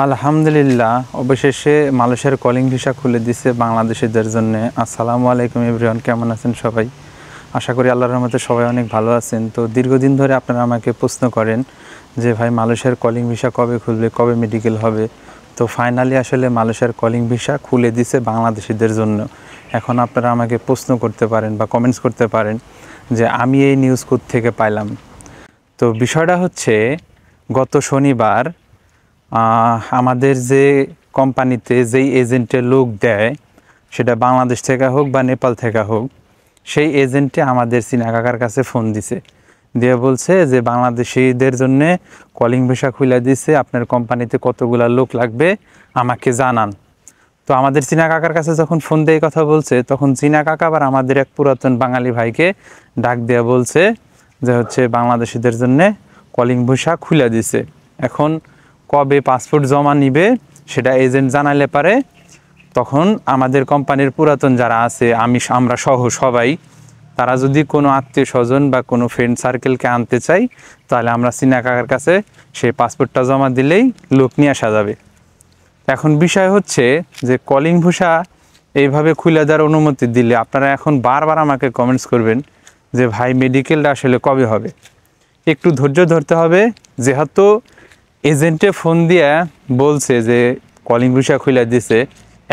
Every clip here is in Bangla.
আলহামদুলিল্লাহ, অবশেষে মালয়েশিয়ার কলিং ভিসা খুলে দিছে বাংলাদেশিদের জন্য। আসসালামু আলাইকুম এভরিওয়ান, কেমন আছেন সবাই? আশা করি আল্লাহর রহমতে সবাই অনেক ভালো আছেন। তো দীর্ঘদিন ধরে আপনারা আমাকে প্রশ্ন করেন যে ভাই মালয়েশিয়ার কলিং ভিসা কবে খুলবে, কবে মেডিকেল হবে। তো ফাইনালি আসলে মালয়েশিয়ার কলিং ভিসা খুলে দিছে বাংলাদেশিদের জন্য। এখন আপনারা আমাকে প্রশ্ন করতে পারেন বা কমেন্টস করতে পারেন যে আমি এই নিউজ থেকে পাইলাম। তো বিষয়টা হচ্ছে, গত শনিবার আমাদের যে কোম্পানিতে যেই এজেন্টের লোক দেয়, সেটা বাংলাদেশ থেকে হোক বা নেপাল থেকে হোক, সেই এজেন্টে আমাদের সিনা কাকার কাছে ফোন দিছে, দিয়ে বলছে যে বাংলাদেশিদের জন্য কলিং ভিসা খুলে দিছে, আপনার কোম্পানিতে কতগুলা লোক লাগবে আমাকে জানান। তো আমাদের সিনা কাকার কাছে যখন ফোন দিয়ে কথা বলছে, তখন সিনা কাকা আবার আমাদের এক পুরাতন বাঙালি ভাইকে ডাক দিয়ে বলছে যে বাংলাদেশিদের জন্য কলিং ভিসা খুলে দিছে। এখন কবে পাসপোর্ট জমা নিবে সেটা এজেন্ট জানালে পারে, তখন আমাদের কোম্পানির পুরাতন যারা আছে, আমরা সহ সবাই, তারা যদি কোনো আত্মীয় স্বজন বা কোনো ফ্রেন্ড সার্কেলকে আনতে চাই, তাহলে আমরা সিনা কাকার কাছে সেই পাসপোর্টটা জমা দিলেই লোক নিয়ে আসা যাবে। এখন বিষয় হচ্ছে যে কলিং ভিসা এইভাবে খুলে দেওয়ার অনুমতি দিলে আপনারা এখন বারবার আমাকে কমেন্টস করবেন যে ভাই মেডিকেলটা আসলে কবে হবে। একটু ধৈর্য ধরতে হবে, যেহেতু এজেন্টে ফোন দিয়ে বলছে যে কলিং ভিসা খুলে দিছে।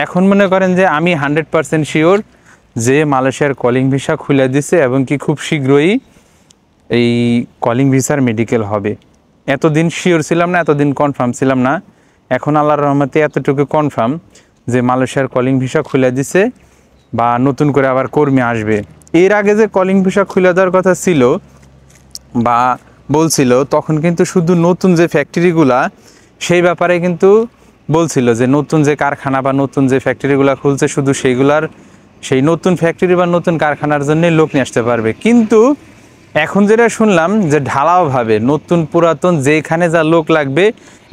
এখন মনে করেন যে আমি 100% শিওর যে মালয়েশিয়ার কলিং ভিসা খুলে দিছে এবং কি খুব শীঘ্রই এই কলিং ভিসার মেডিকেল হবে। এতদিন শিওর ছিলাম না, এতদিন কনফার্ম ছিলাম না। এখন আল্লাহর রহমতে এতটুকু কনফার্ম যে মালয়েশিয়ার কলিং ভিসা খুলে দিছে বা নতুন করে আবার কর্মী আসবে। এর আগে যে কলিং ভিসা খুলে দেওয়ার কথা ছিল বা বলছিল, তখন কিন্তু শুধু নতুন যে ফ্যাক্টরিগুলা, সেই ব্যাপারে কিন্তু বলছিল যে নতুন যে কারখানা বা নতুন যে ফ্যাক্টরিগুলা খুলছে, শুধু সেই নতুন ফ্যাক্টরি বা নতুন কারখানার জন্য লোক নিয়ে আসতে পারবে। কিন্তু এখন যেটা শুনলাম যে ঢালাওভাবে নতুন পুরাতন যেখানে যা লোক লাগবে,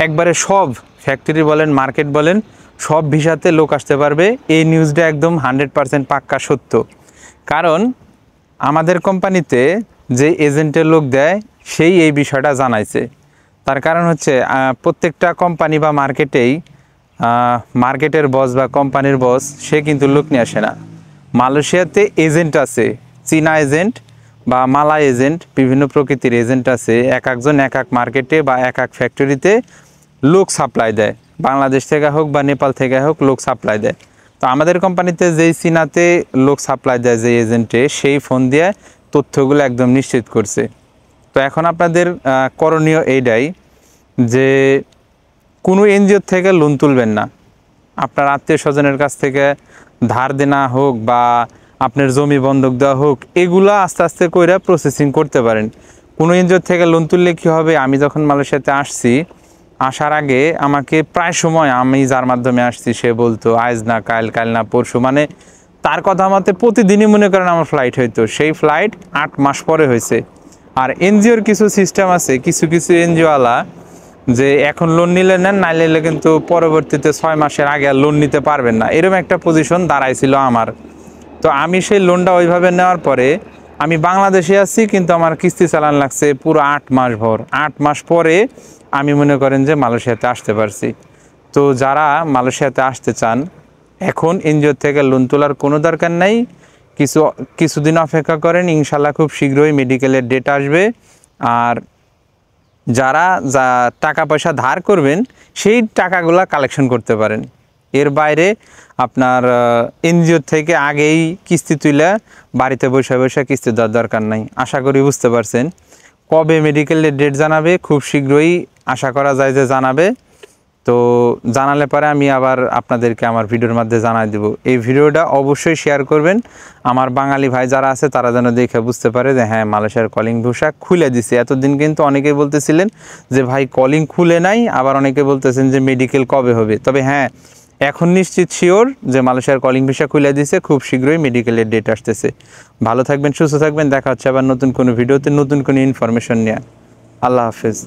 একবারে সব ফ্যাক্টরি বলেন, মার্কেট বলেন, সব ভিসাতে লোক আসতে পারবে। এই নিউজটা একদম 100% পাক্কা সত্য। কারণ আমাদের কোম্পানিতে যে এজেন্টের লোক দেয়, সেই এই বিষয়টা জানাইছে। তার কারণ হচ্ছে প্রত্যেকটা কোম্পানি বা মার্কেটের বস বা কোম্পানির বস, সে কিন্তু লোক নিয়ে আসে না। মালয়েশিয়াতে এজেন্ট আছে, চীনা এজেন্ট বা মালাই এজেন্ট, বিভিন্ন প্রকৃতির এজেন্ট আছে। এক একজন এক এক মার্কেটে বা এক এক ফ্যাক্টরিতে লোক সাপ্লাই দেয়, বাংলাদেশ থেকে হোক বা নেপাল থেকে হোক লোক সাপ্লাই দেয়। তো আমাদের কোম্পানিতে যেই চীনাতে লোক সাপ্লাই দেয় যে এজেন্টে, সেই ফোন দিয়ে তথ্যগুলো একদম নিশ্চিত করছে। তো এখন আপনাদের করণীয় এইটাই যে কোনো এনজিওর থেকে লোন তুলবেন না। আপনার আত্মীয় স্বজনের কাছ থেকে ধার দেনা হোক বা আপনার জমি বন্ধক দেওয়া হোক, এগুলা আস্তে আস্তে করে প্রসেসিং করতে পারেন। কোনো এনজিওর থেকে লোন তুললে কী হবে, আমি যখন মালয়েশিয়াতে আসার আগে আমাকে প্রায় সময়, আমি যার মাধ্যমে আসছি, সে বলতো আজ না কাল, কাল না পরশু, মানে তার কথা মতে প্রতিদিনই মনে করেন আমার ফ্লাইট হইতো। সেই ফ্লাইট 8 মাস পরে হয়েছে। আর এনজিওর কিছু সিস্টেম আছে, কিছু এনজিওওয়ালা যে এখন লোন নিলে নেন, না নিলে কিন্তু পরবর্তীতে 6 মাসের আগে আর লোন নিতে পারবেন না, এরকম একটা পজিশন দাঁড়াইছিল আমার। তো আমি সেই লোনটা ওইভাবে নেওয়ার পরে আমি বাংলাদেশে আছি, কিন্তু আমার কিস্তি চালান লাগছে পুরো 8 মাস ভর। 8 মাস পরে আমি মনে করেন যে মালয়েশিয়াতে আসতে পারছি। তো যারা মালয়েশিয়াতে আসতে চান, এখন এনজিও থেকে লোন তোলার কোনো দরকার নাই, কিছুদিন অপেক্ষা করেন, ইনশাল্লাহ খুব শীঘ্রই মেডিকেলের ডেট আসবে। আর যারা টাকা পয়সা ধার করবেন, সেই টাকাগুলা কালেকশন করতে পারেন। এর বাইরে আপনার এনজিও থেকে আগেই কিস্তি তুলে বাড়িতে বসে বসে কিস্তি দেওয়ার দরকার নাই। আশা করি বুঝতে পারছেন। কবে মেডিকেলের ডেট জানাবে, খুব শীঘ্রই আশা করা যায় যে জানাবে। তো জানালে পরে আমি আবার আপনাদেরকে আমার ভিডিওর মধ্যে জানাই দেব। এই ভিডিওটা অবশ্যই শেয়ার করবেন, আমার বাঙালি ভাই যারা আছে তারা যেন দেখে বুঝতে পারে যে হ্যাঁ, মালয়েশিয়ার কলিং ভিসা খুলে দিছে। এতদিন কিন্তু অনেকেই বলতেছিলেন যে ভাই কলিং খুলে নাই, আবার অনেকে বলতেছেন যে মেডিকেল কবে হবে। তবে হ্যাঁ, এখন নিশ্চিত শিওর যে মালয়েশিয়ার কলিং ভিসা খুলে দিছে, খুব শীঘ্রই মেডিকেলের ডেট আসতেছে। ভালো থাকবেন, সুস্থ থাকবেন, দেখা হচ্ছে আবার নতুন কোনো ভিডিওতে নতুন কোনো ইনফরমেশন নিয়ে। আল্লাহ হাফেজ।